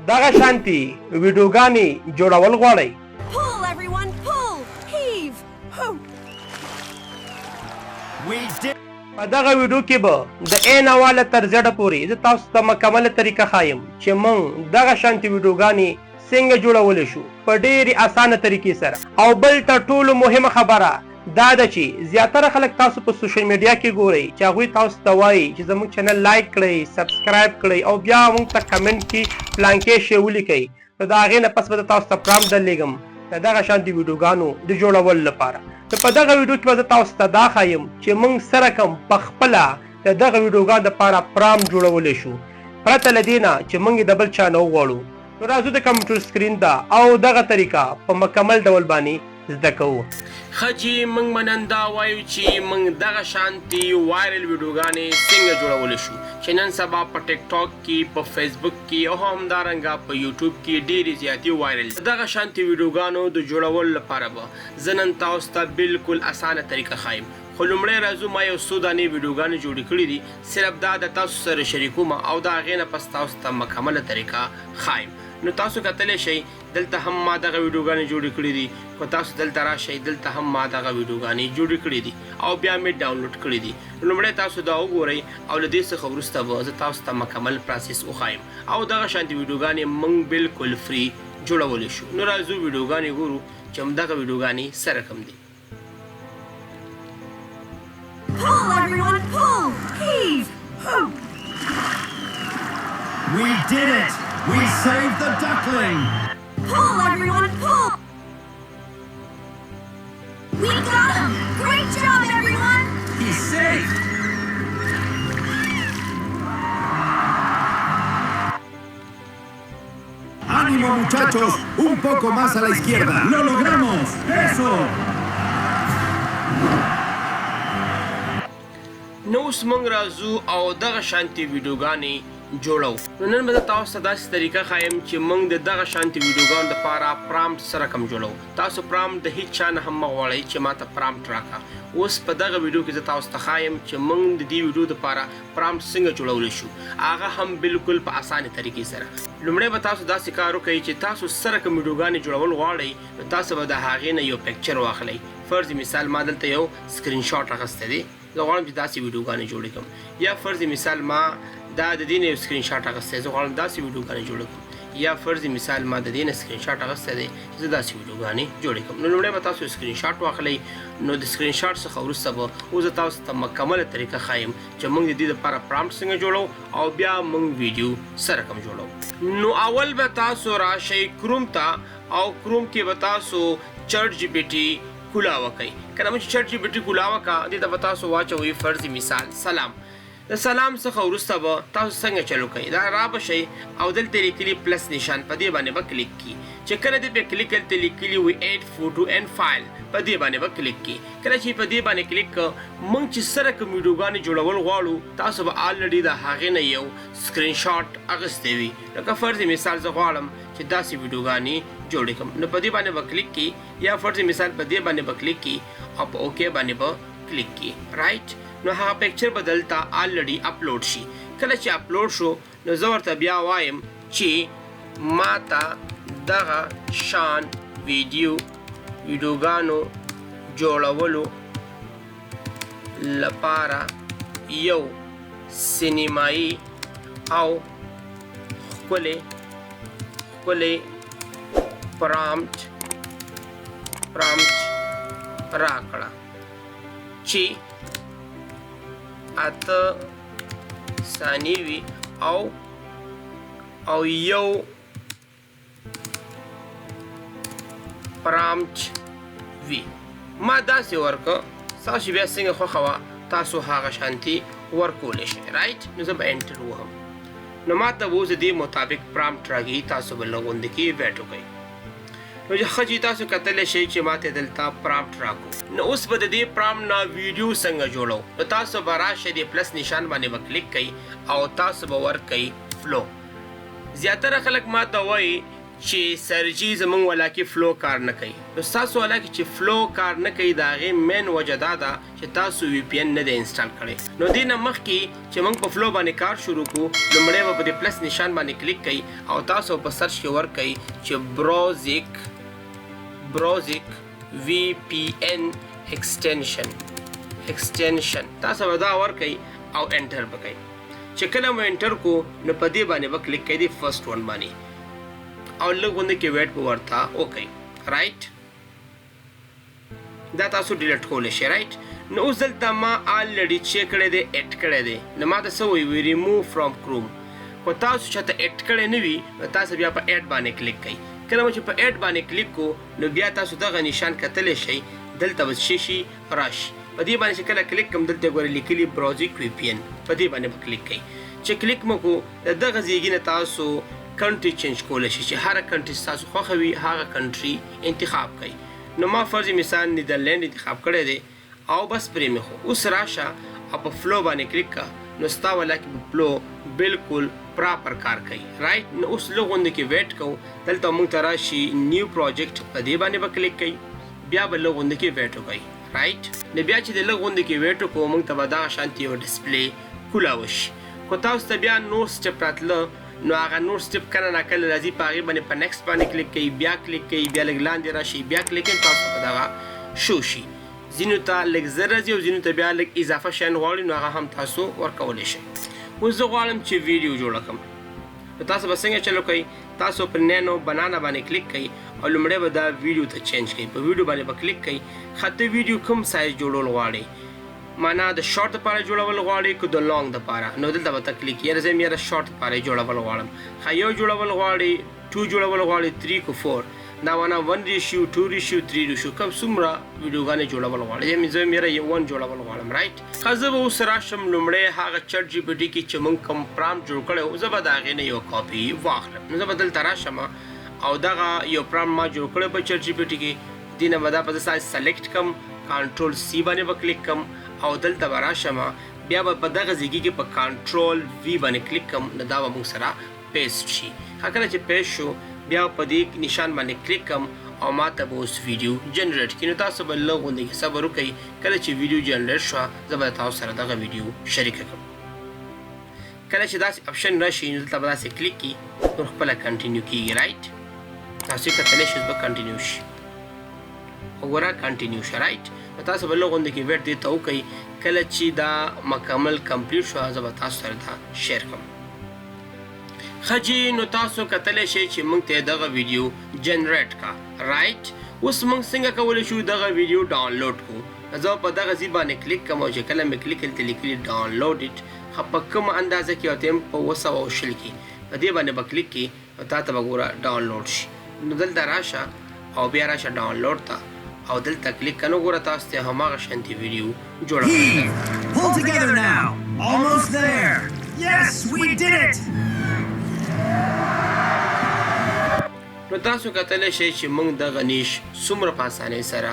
دغه شانتي ویډیوګانې جوړول غواړئ Pull everyone, pull! Heave! په دغه ویډیو کې به د A نواله تر Z پورې زه تاسو ته مکمله طریقه ښایم چې موږ دغه شانتي ویډیوګانې څنګه جوړولی شو په ډېرې اسانه طریقې سره او بل تر ټولو مهمه خبره دا ده چې زیاتره خلک تاسو په سوشل میډیا کې ګورئ چې هغوی تاسو ته وایي چې زموږ چینل لایک کړئ سبسکرایب کړئ او بیا موږ ته کمنټ کې پلانکې شی ولیکئ نو د هغې نه پس به زه تاسو ته پرامپټ درلیږم د دغه شانتي ویډیوګانو د جوړولو لپاره نو په دغه ویډیو کې به زه تاسو ته دا ښایم چې موږ سره کوم په خپله د دغه ویډیوګانو دپاره پرامپټ جوړولی شو پرته له دې نه چې موږ یې د بل چا نه وغواړو نو راځو د کمپیوټر سکرین ته او دغه طریقه په مکمل ډول باندې زده کوو خجی موږ نن دا وایو چې موږ دغه شانتي وایرل ویډیوګانې څنګه جوړولی شو چې نن سبا په ټیک ټاک کې په فیسبوک کې او همدارنګه په یوټیوب کې ډېرې زیاتې وایرل دغه شانتي ویډیوګانو د جوړولو لپاره به زه نن تاسو ته بالکل اسانه طریقه ښایم خو لومړی راځو ما یو څو دانې ویډیوګانې جوړې کړي دي صرف دا د تاسو سره شریکوم او د هغې نه پس تاسو ته مکمله طریقه ښایم نو تاسو کتلی شئ دلته هم ما دغه ویډیوګانې جوړې کړي دي که تاسو دلته راشئ دلته هم ما دغه ویډیوګانې جوړې کړي دي او بیا مې ډاونلوډ کړي دي لومړی تاسو دا وګورئ او له دې څخه وروسته به زه تاسو ته مکمل پروسس وښایم او دغه شانتي ویډیوګانې موږ بالکل فری جوړولی شو نو راځو ویډیوګانې ګورو چې همدغه ویډیوګانې سره کوم دي Pull everyone, pull! Heave! We did it! We saved the duckling! Pull everyone, pull! We got him! Great job, everyone! He's safe! ¡Ánimo, muchachos! ¡Un poco más a la izquierda! ¡Lo logramos! ¡Eso! نو اوس موږ راځو او دغه شانتي ویډیوګانې جوړو نو نن به زه تاسو ته داسې طریقه ښایم چې موږ د دغه شانتي ویډیوګانو دپاره پرامپټ سره کم جوړو تاسو پرامپټ د هیڅ چا نه هم مه غواړئ چې ما ته پرامپټ راکړه اوس په دغه ویډیو کې زه تاسو ته ښایم چې موږ د دې ویډیو دپاره پرامپټ څنګه جوړولی شو هغه هم بالکل په اسانې طریقې سره لومړی به تاسو داسې کار وکړئ چې تاسو سره کوم ویډیوګانې جوړول غواړئ نو تاسو به د هغې نه یو پکچر واخلئ فرض مثال ما دلته یو سکرین شاټ اخیستی دی زه غواړم چې داسې ویډیوګانې جوړې کړم یا فرض مثال ما دا د دې نه یو سکرین شاټ اخیستی زه غواړم داسې ویډیوګانې جوړې کړم یا فرض مثال ما د دې نه سکرین شاټ اخیستی دی چې زه داسې ویډیوګانې جوړې کړم نو لومړی به تاسو سکرین شاټ واخلئ نو د سکرین شاټ څخه وروسته به اوس زه تاسو ته مکمله طریقه ښایم چې موږ د دې دپاره پرامپټ څنګه جوړو او بیا موږ ویډیو سره کوم جوړو نو اول به تاسو راشئ کروم ته او کروم کې به تاسو چټ جی پی ټي کولاوه کوي کله چې چټ جی پی ټي کولاوه کا دې ته به تاسو واچوئ فرض مثال سلام د سلام څخه وروسته به تاسو څنګه چلو کوئ دا را به شئ او دلته لیکلي پلس نشان په دې باندې به کلیک کړي چې کله دې پې کلیک دلته لیکلي وي ایډ فوټو اینډ فایل په دې باندې به کلیک کړي کله چې په دې باندې کلیک کړه موږ چې سره کوم ویډیوګانې جوړول غواړو تاسو به آلریډي د هغې نه یو سکرین شاټ اخیستی وي لکه فرض مثال زه غواړم چې داسې ویډیوګانې جوړې کړم نو په دې باندې به کلیک کړي یا فرض مثال په دې باندې به کلیک کړي او په اوکې باندې به کلیک کړي رایټ نو هغه پکچر به دلته آلریډي اپلوډ شي کله چې اپلوډ شو نو زه ورته بیا وایم چې ما ته دغه شان ویډیوګانو جوړولو لپاره یو سینیمایي او ښکلی پرامپټ راکړه چې 8 ثانیې وي او یو پرامپټ وي ما داسې ورکړه ستاسو بیا څنګه خوښه وه تاسو هغه شانتي ورکولی شئ رایټ نو زه به انټر وهم نو ما ته به اوس د دې مطابق پرامپټ راکوي تاسو به لږ غوندې کې ویټ وکئ نو ښه چې تاسو کتلی شئ چې ما ته دلته پرامپټ راکړو نو اوس به د دې پرامپټ نه ویډیو څنګه جوړو نو تاسو به راشئ د پلس نشان باندې به کلیک کوئ او تاسو به ورکئ فلو زیاتره خلک ما ته وایي چې سرجي زمونږ ولا کې فلو کار نه کوي. نو ستاسو ولا کې چې فلو کار نه کوي د هغې مین وجه دا ده چې تاسو وی پی ان نه دی انسټال کړی. نو دې نه مخکې چې موږ په فلو باندې کار شروع کړو لومړی به په دې پلس نشان باندې کلیک کوئ او تاسو په سرچ کې ورکوئ چې براوزیک وی پی ان ایکسټینشن تاسو به دا ورکوئ او انټر به کوئ. چې کله مو انټر کو نو په دې باندې به کلیک کوئ د فرست ون باندې او لږ غوندې کې ویټ به ورته وکړئ. رایټ دا تاسو ډیلیټ کولی شئ. رایټ نو اوس دلته ما آلریډي چې کړی دی ایډ کړی دی نو ما ته څه وایي ریموو فرام کروم. خو تاسو چې ته ایډ کړی نه وي نو تاسو بیا په ایډ باندې کلیک کوئ. کله مو چې په ایډ باندې کلیک کو نو بیا تاسو دغه نشان کتلی شئ دلته به څه شي راشي. په دې باندې چې کله کلیک کوم دلته ګورئ لیکلي براوزیک وی پی ان په دې باندې به کلیک کوئ. چې کلیک مو کو د دغه ځایګي نه تاسو کنټري چینج کولی شي چې هره کنټري ستاسو خوښه وي هغه کنټري انتخاب کوئ. نو ما فرض مثال نیدرلینډ انتخاب کړی دی او بس پرې مې خو اوس راشه او په فلو باندې کلیک کړه نو ستا ولا کې په فلو بالکل پراپر کار کوي. رایټ نو اوس لږ غوندې کې ویټ کوو دلته موږ ته راشي نیو پروجیکټ په دې باندې به کلیک کوئ بیا به لږ غوندې کې ویټ وکړئ. رایټ نو بیا چې د لږ غوندې کې ویټ وکړو موږ ته به دغه شانتې یو ډسپلی کولاوه شي. خو تاسو ته بیا نور سټپ راتله نو هغه نور سټپ کله ناکله راځي په هغې باندې په نیکسټ باندې کلیک کوئ بیا کلیک کوئ بیا لږ لاندې راشي بیا کلیک کوئ تاسو په دغه شو شي. ځینو ته لږ زر راځي او ځینو ته بیا لږ اضافه شیان غواړي نو هغه هم تاسو ورکولی شئ. اوس زه غواړم چې ویډیو جوړه کړم نو تاسو به څنګه چلو کوئ تاسو پر نینو بنانا باندې کلیک کوئ او لومړی به دا ویډیو ته چینج کوئ. په ویډیو باندې به کلیک کوئ ښه ویډیو کوم سایز جوړول غواړئ معنا د شارټ دپاره جوړول غواړئ که د لانګ دپاره نو دلته به ته کلیک یاره زه یم یاره شارټ دپاره یې جوړول غواړم. ښه یو جوړول غواړئ 2 جوړول غواړئ 3 که 4 دا معنا 1 ریشیو 2 ریشیو 3 ریشیو کوم څومره ویډیوګانې جوړول غواړئ زه یم یاره 1 جوړول غواړم. رایټ ښه زه به اوس راشم لومړی هغه چټ جي پي ټي کې چې موږ کوم پرامپټ جوړ کړی و زه به د هغې نه یو کاپي واخلم. نو زه به دلته راشم او دغه یو پرامپټ ما جوړ کړی په چټ جي پي ټي کې دې نه به دا په سایز سلیکټ کړم کنټرول سی باندې به کلیک کړم او دلته به راشم بیا به په دغه ځایګي کې په کنټرول وی باندې کلیک کړم نو دا به موږ سره پیسټ شي. ښه کله چې پیسټ شو بیا په دې نشان باندې کلیک کړم او ما ته به اوس ویډیو جنریټ کړي. نو تاسو به لږ غوندې کې صبر وکړئ کله چې ویډیو جنریټ شوه زه به تاسو سره دغه ویډیو شریکه کړم. کله چې داسې اپشن راشي نو دلته به داسې کلیک کړي نور خپله کنټینیو کېږي. رایټ تاسو یې کتلی شئ به کنټینیو شي وګوره کنټینیو شه. رایټ نو تاسو به لږ غوندې کې ویټ دې ته وکړئ کله چې دا مکمل کمپلیټ شوه زه به تاسو سره دا شیر کړم. ښه جی نو تاسو کتلی شئ چې موږ ته دغه ویډیو جنریټ کا. رایټ اوس موږ څنګه کولی شو دغه ویډیو ډاونلوډ کړو. زه په دغه ځای باندې کلیک کوم او چې کله مې کلیک هلته لیکلي ډاونلوډ اټ ښه په کومه اندازه کې او ته په 220 کې په دې باندې به کلیک کړي او تا ته به ګوره ډاونلوډ شي. نو دلته راشه او بیا راشه ډاونلوډ ته او دلته کلیک کړه نو ګوره تاسو ته هماغه شانتې ویډیو جوړه کړې. Pull together now. Almost there. Yes, we did it. نو تاسو کتلی شئ چې موږ دغه نیش څومره په اسانۍ سره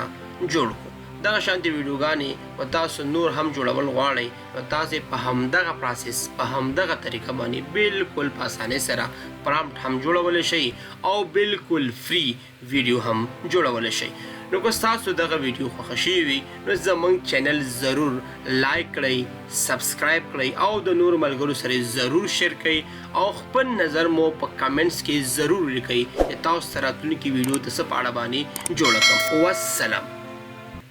جوړ کړو. دغه شانتې ویډیوګانې و تاسو نور هم جوړول غواړئ نو تاسې په همدغه پروسس په همدغه طریقه باندې بالکل په اسانۍ سره پرامپټ هم جوړولی شئ او بالکل فری ویډیو هم جوړولی شئ. نو که ستاسو دغه ویډیو خوښه شوې وي نو زموږ چینل ضرور لایک کړئ سبسکرایب کړئ او د نورو ملګرو سره ضرور شیر کړئ او خپل نظر مو په کمنټس کې ضرور لیکئ چې تاسو ته راتلونکي ویډیو د څه په اړه باندې جوړه کړم. والسلام.